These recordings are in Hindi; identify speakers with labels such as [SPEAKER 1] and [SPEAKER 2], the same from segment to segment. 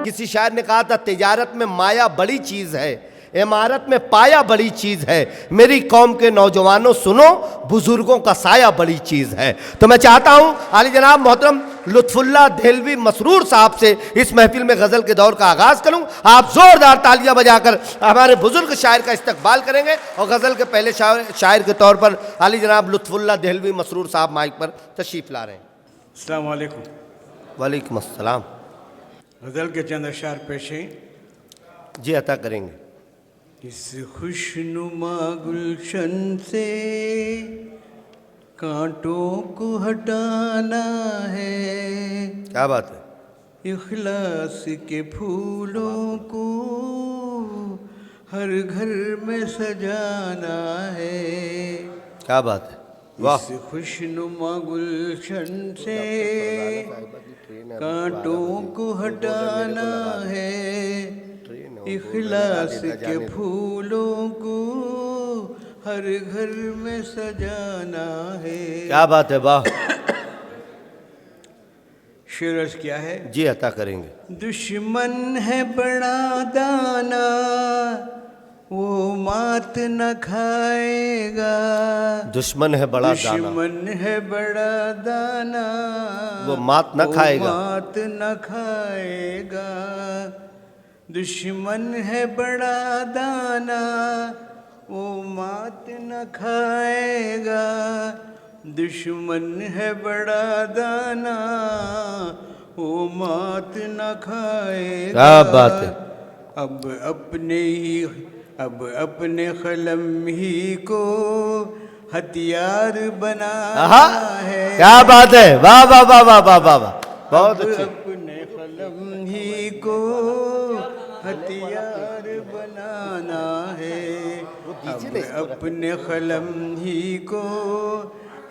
[SPEAKER 1] किसी शायर ने कहा था, तिजारत में माया बड़ी चीज है, इमारत में पाया बड़ी चीज है। मेरी कौम के नौजवानों सुनो, बुजुर्गों का साया बड़ी चीज है। तो मैं चाहता हूं आली जनाब मोहतरम लुत्फुल्लाह देहलवी मसरूर साहब से इस महफिल में गजल के दौर का आगाज करूं। आप जोरदार तालियां बजाकर हमारे बुजुर्ग शायर का इस्तकबाल करेंगे और गजल के पहले शायर के तौर पर आली जनाब लुत्फुल्लाह देहलवी मसरूर साहब माइक पर तशरीफ ला रहे हैं।
[SPEAKER 2] अस्सलाम वालेकुम।
[SPEAKER 1] वालेकुम अस्सलाम।
[SPEAKER 2] गज़ल के चंद अशार पेश हैं।
[SPEAKER 1] जी अता करेंगे।
[SPEAKER 2] इस खुशनुमा गुलशन से कांटों को हटाना है,
[SPEAKER 1] क्या बात है।
[SPEAKER 2] इखलास के फूलों को हर घर में सजाना है।
[SPEAKER 1] क्या बात है, वाह।
[SPEAKER 2] इस खुशनुमा गुलशन से कांटों को हटाना है, इखलास के फूलों को हर घर में सजाना है।
[SPEAKER 1] क्या बात है, वाह।
[SPEAKER 2] शेर अर्ज़ क्या है?
[SPEAKER 1] जी अता करेंगे।
[SPEAKER 2] दुश्मन है बड़ा दाना, वो मात न खाएगा।
[SPEAKER 1] दुश्मन है बड़ा दाना,
[SPEAKER 2] दुश्मन है बड़ा दाना,
[SPEAKER 1] वो मात न खाएगा।
[SPEAKER 2] मात न खाएगा। दुश्मन है बड़ा दाना, वो मात न खाएगा। दुश्मन है बड़ा दाना, वो मात न खाएगा।
[SPEAKER 1] क्या बात है।
[SPEAKER 2] अब अपने कलम ही को हथियार बनाना है।
[SPEAKER 1] क्या बात है, वाह वाह वाह वाह वाह वाह वाह, बहुत अच्छे।
[SPEAKER 2] अपने कलम ही को हथियार बनाना है। अब अपने कलम ही को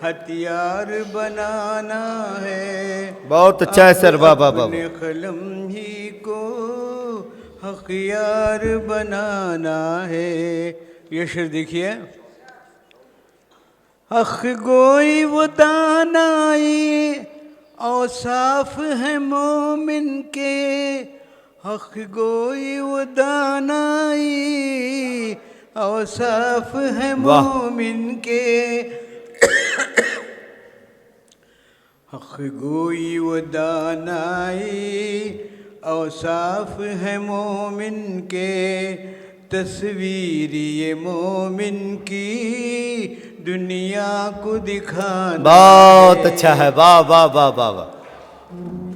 [SPEAKER 2] हथियार बनाना है।
[SPEAKER 1] बहुत अच्छा है सर, वाह वाह वाह।
[SPEAKER 2] अपने कलम ही को हथियार बनाना है। ये शेर देखिए। अख गोई वो दानाई औसाफ है मोमिन के, हक गोई वो दानाई औसाफ है मोमिन के। हक गोई वो दानाई औसाफ है मोमिन के, तस्वीर ये मोमिन की दुनिया को दिखाना।
[SPEAKER 1] बहुत अच्छा है, वाह वाह वाह वाह वाह।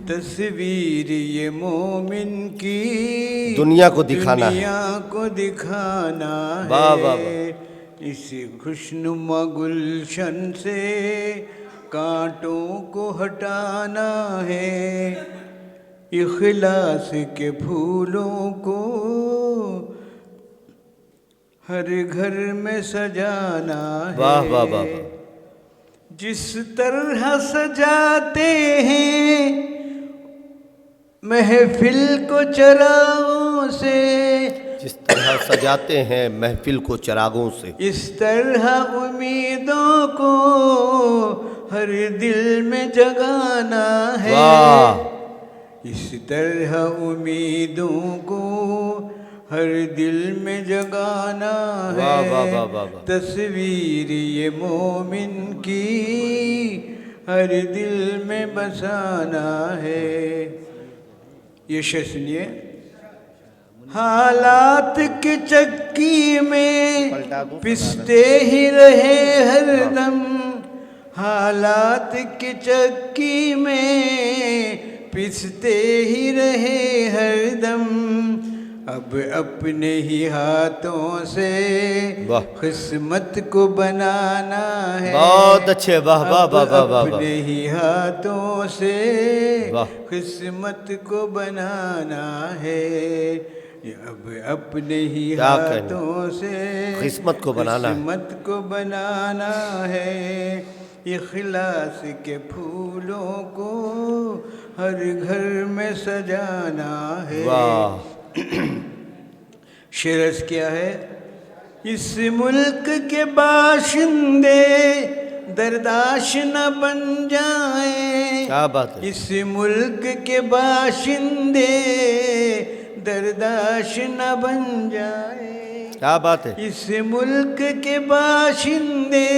[SPEAKER 2] तस्वीर ये मोमिन की
[SPEAKER 1] दुनिया को दिखाना है,
[SPEAKER 2] दुनिया को दिखाना
[SPEAKER 1] वाह
[SPEAKER 2] है।
[SPEAKER 1] वाह वाह।
[SPEAKER 2] इस खुशनुमा गुलशन से कांटों को हटाना है, इखलास के फूलों को हर घर में सजाना है।
[SPEAKER 1] वाह वाह वाह।
[SPEAKER 2] जिस तरह सजाते हैं महफिल को चरागों से,
[SPEAKER 1] जिस तरह सजाते हैं महफिल को चिरागों से,
[SPEAKER 2] इस तरह उम्मीदों को हर दिल में जगाना है।
[SPEAKER 1] वाह।
[SPEAKER 2] इस तरह उम्मीदों को हर दिल में जगाना है।
[SPEAKER 1] वाह वाह वाह वाह वाह।
[SPEAKER 2] तस्वीर ये मोमिन की हर दिल में बसाना है। ये शेर सुनिए। हालात की चक्की में पिसते ही रहे हरदम, हालात की चक्की में पिसते ही रहे हरदम। अब अपने ही हाथों से किस्मत को बनाना है।
[SPEAKER 1] बहुत अच्छे, वाह वाह वाह वाह वाह।
[SPEAKER 2] अपने ही हाथों से किस्मत को बनाना है। अब अपने ही हाथों से
[SPEAKER 1] किस्मत को बनाना है,
[SPEAKER 2] किस्मत को बनाना है। इखलास के फूलों को हर घर में सजाना है।
[SPEAKER 1] वाह।
[SPEAKER 2] शेर क्या है? इस मुल्क के बाशिंदे दरदाश न बन जाए।
[SPEAKER 1] क्या बात है,
[SPEAKER 2] इस मुल्क के बाशिंदे दरदाश न बन जाए।
[SPEAKER 1] क्या बात है।
[SPEAKER 2] इस मुल्क के बाशिंदे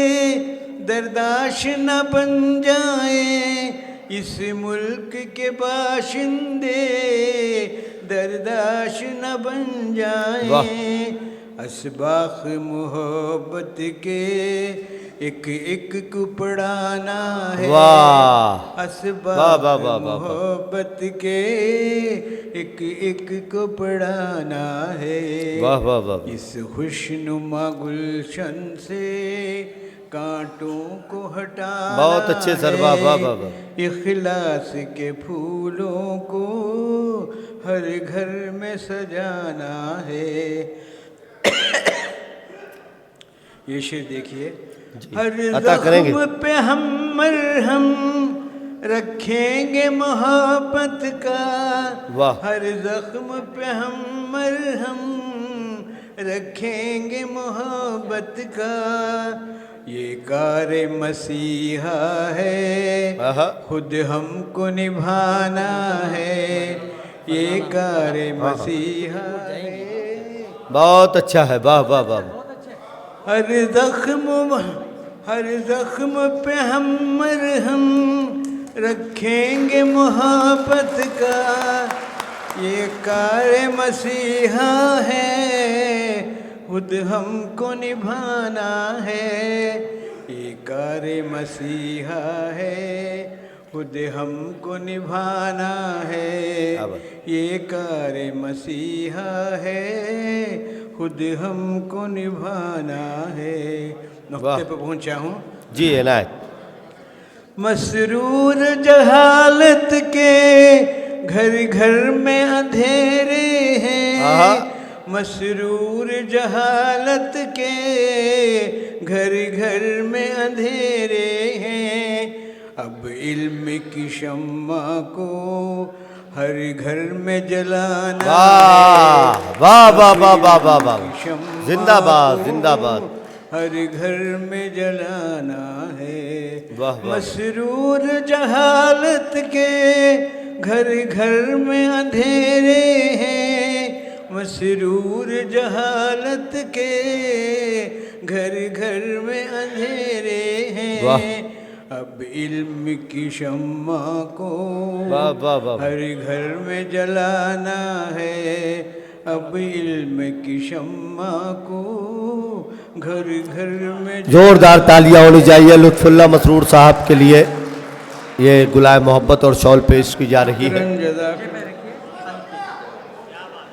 [SPEAKER 2] दरदाश न बन जाए। इस मुल्क के बाशिंदे दरदाश न बन जाए। असबाख मोहब्बत के एक एक को पढ़ाना है।
[SPEAKER 1] वाह
[SPEAKER 2] असबाख
[SPEAKER 1] वाह वाह वाह वाह।
[SPEAKER 2] मोहब्बत के एक एक को पढ़ाना है।
[SPEAKER 1] वाह वाह वाह।
[SPEAKER 2] इस खुशनुमा गुलशन से कांटों को हटाना
[SPEAKER 1] बहुत अच्छे सर, वाह वाह वाह वाह।
[SPEAKER 2] इखलास के फूलों को हर घर में सजाना है। ये शेर देखिए। हर
[SPEAKER 1] अता करेंगे।
[SPEAKER 2] जख्म पे हम मरहम रखेंगे मोहब्बत का।
[SPEAKER 1] वाह।
[SPEAKER 2] हर जख्म पे हम मरहम रखेंगे मोहब्बत का। ये कारे मसीहा है,
[SPEAKER 1] आहा।
[SPEAKER 2] खुद हमको निभाना है। ये कारे मसीहा है।
[SPEAKER 1] बहुत अच्छा है, वाह वाह वाह।
[SPEAKER 2] हर जख्म पे हम मरहम रखेंगे मोहब्बत का। ये कारे मसीहा है, खुद हमको निभाना है। ये कारे मसीहा है, खुद हमको निभाना है। ये कारे मसीहा है, खुद हमको निभाना है। नुक्ते पे पहुंचा हूँ
[SPEAKER 1] जी इनायत।
[SPEAKER 2] मसरूर जहालत के घर घर में अंधेरे हैं। मसरूर जहालत के घर घर में अंधेरे हैं। अब इल्म की शम्मा को हर घर में जलाना।
[SPEAKER 1] वाह वाह वाह वाह वाह वाह वाह। जिंदाबाद जिंदाबाद।
[SPEAKER 2] हर घर में जलाना है।
[SPEAKER 1] वाह वाह।
[SPEAKER 2] मसरूर जहालत के घर घर में अंधेरे हैं। मसरूर जहालत के घर घर में अंधेरे हैं। अब इल्म की शम्मा को
[SPEAKER 1] वाह वाह वाह।
[SPEAKER 2] हर घर में जलाना है। अब इल्म की शम्मा को घर घर में।
[SPEAKER 1] जोरदार तालियां होनी चाहिए लुत्फुल्लाह मसरूर साहब के लिए। ये गुलाय मोहब्बत और शॉल पेश की जा रही है।